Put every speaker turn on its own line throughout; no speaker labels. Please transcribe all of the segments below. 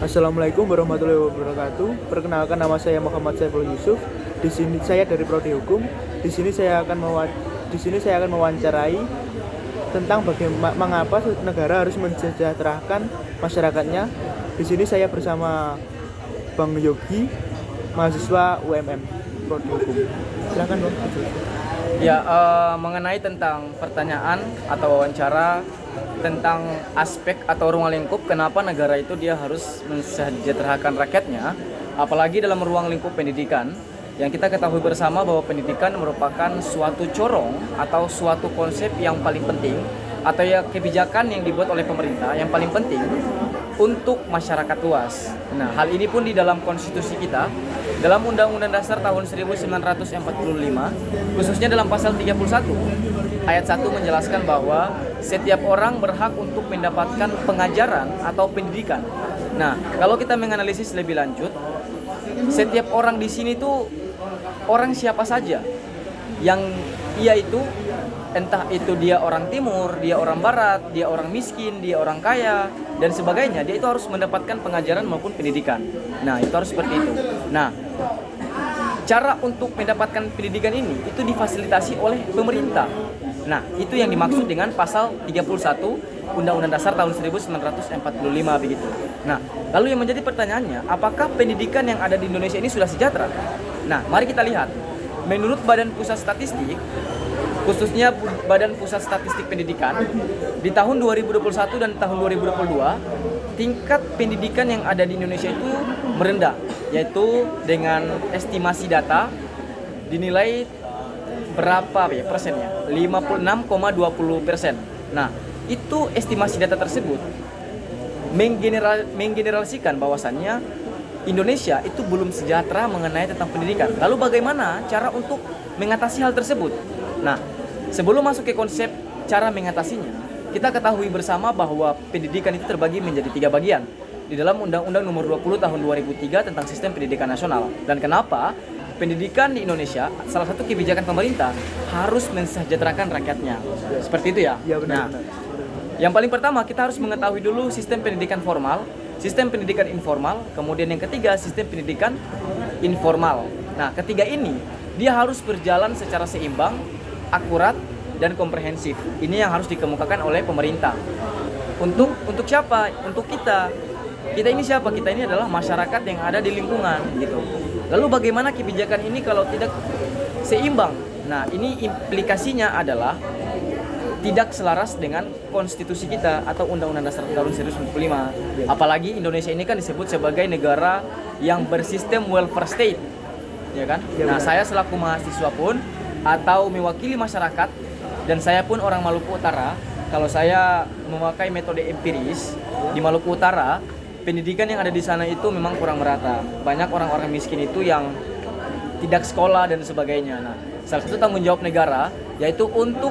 Assalamualaikum warahmatullahi wabarakatuh. Perkenalkan, nama saya Muhammad Saiful Yusuf. Di sini saya dari Prodi Hukum. Di sini saya akan mewawancarai tentang bagaimana mengapa negara harus mensejahterakan masyarakatnya. Di sini saya bersama Bang Yogi, mahasiswa UMM Prodi Hukum. Silakan Bang.
Ya, mengenai tentang pertanyaan atau wawancara tentang aspek atau ruang lingkup kenapa negara itu dia harus mensejahterakan rakyatnya, apalagi dalam ruang lingkup pendidikan, yang kita ketahui bersama bahwa pendidikan merupakan suatu corong atau suatu konsep yang paling penting atau ya kebijakan yang dibuat oleh pemerintah yang paling penting untuk masyarakat luas. Nah, hal ini pun di dalam konstitusi kita, dalam Undang-Undang Dasar tahun 1945, khususnya dalam pasal 31, ayat 1 menjelaskan bahwa setiap orang berhak untuk mendapatkan pengajaran atau pendidikan. Nah, kalau kita menganalisis lebih lanjut, setiap orang di sini tuh orang siapa saja yang ia itu, entah itu dia orang timur, dia orang barat, dia orang miskin, dia orang kaya, dan sebagainya, dia itu harus mendapatkan pengajaran maupun pendidikan. Nah, itu harus seperti itu. Nah, cara untuk mendapatkan pendidikan ini itu difasilitasi oleh pemerintah. Nah, itu yang dimaksud dengan pasal 31 Undang-Undang Dasar tahun 1945 begitu. Nah, lalu yang menjadi pertanyaannya, apakah pendidikan yang ada di Indonesia ini sudah sejahtera? Nah, mari kita lihat. Menurut Badan Pusat Statistik, khususnya Badan Pusat Statistik Pendidikan, di tahun 2021 dan tahun 2022, tingkat pendidikan yang ada di Indonesia itu merendah, yaitu dengan estimasi data dinilai berapa ya persennya? 56,20%. Nah, itu estimasi data tersebut menggeneralisasikan bahwasannya Indonesia itu belum sejahtera mengenai tentang pendidikan. Lalu bagaimana cara untuk mengatasi hal tersebut? Nah, sebelum masuk ke konsep cara mengatasinya, kita ketahui bersama bahwa pendidikan itu terbagi menjadi 3 bagian di dalam Undang-Undang Nomor 20 Tahun 2003 tentang Sistem Pendidikan Nasional. Dan kenapa pendidikan di Indonesia, salah satu kebijakan pemerintah harus mensejahterakan rakyatnya. Seperti itu ya?
Ya, benar.
Nah, yang paling pertama kita harus mengetahui dulu sistem pendidikan formal, sistem pendidikan informal, kemudian yang ketiga sistem pendidikan informal. Nah, ketiga ini dia harus berjalan secara seimbang, akurat, dan komprehensif. Ini yang harus dikemukakan oleh pemerintah. Untuk siapa? Untuk kita. Kita ini siapa? Kita ini adalah masyarakat yang ada di lingkungan gitu. Lalu bagaimana kebijakan ini kalau tidak seimbang? Nah, ini implikasinya adalah tidak selaras dengan konstitusi kita atau Undang-Undang Dasar tahun 1945. Apalagi Indonesia ini kan disebut sebagai negara yang bersistem welfare state, ya kan? Nah, saya selaku mahasiswa pun atau mewakili masyarakat, dan saya pun orang Maluku Utara, kalau saya memakai metode empiris di Maluku Utara, pendidikan yang ada di sana itu memang kurang merata. Banyak orang-orang miskin itu yang tidak sekolah dan sebagainya. Nah, salah satu tanggung jawab negara yaitu untuk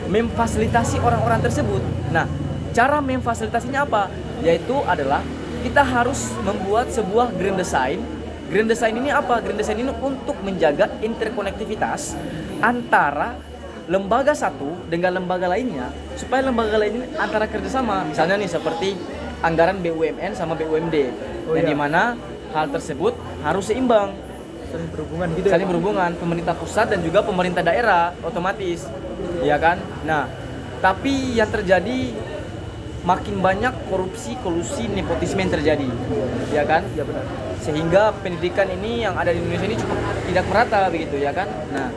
memfasilitasi orang-orang tersebut. Nah, cara memfasilitasinya apa? Yaitu adalah kita harus membuat sebuah grand design. Grand design ini apa? Grand design ini untuk menjaga interkonektivitas antara lembaga satu dengan lembaga lainnya, supaya lembaga lain antara kerjasama. Misalnya nih seperti anggaran BUMN sama BUMD, dan di mana hal tersebut harus seimbang,
Saling berhubungan gitu ya?
saling berhubungan, pemerintah pusat dan juga pemerintah daerah otomatis, ya kan? Nah, tapi yang terjadi makin banyak korupsi, kolusi, nepotisme yang terjadi, ya kan?
Ya, benar.
Sehingga pendidikan ini yang ada di Indonesia ini cukup tidak merata begitu, ya kan? Nah,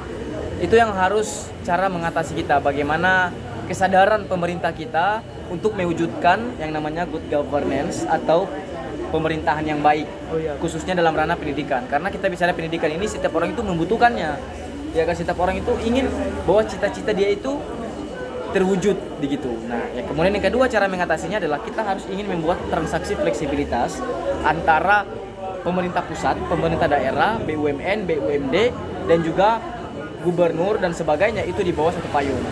itu yang harus cara mengatasi kita, bagaimana kesadaran pemerintah kita untuk mewujudkan yang namanya good governance atau pemerintahan yang baik, khususnya dalam ranah pendidikan. Karena kita bicara pendidikan ini, setiap orang itu membutuhkannya, ya kan? Setiap orang itu ingin bahwa cita-cita dia itu terwujud begitu. Nah, ya kemudian yang kedua cara mengatasinya adalah kita harus ingin membuat transaksi fleksibilitas antara pemerintah pusat, pemerintah daerah, BUMN, BUMD, dan juga gubernur dan sebagainya itu di bawah satu payung,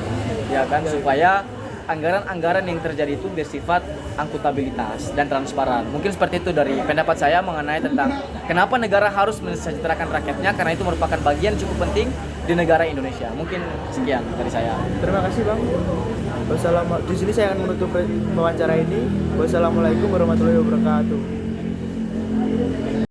ya kan? Supaya anggaran-anggaran yang terjadi itu bersifat akuntabilitas dan transparan. Mungkin seperti itu dari pendapat saya mengenai tentang kenapa negara harus mensejahterakan rakyatnya, karena itu merupakan bagian cukup penting di negara Indonesia. Mungkin sekian dari saya.
Terima kasih Bang. Di sini saya akan menutup wawancara ini. Wassalamualaikum warahmatullahi wabarakatuh.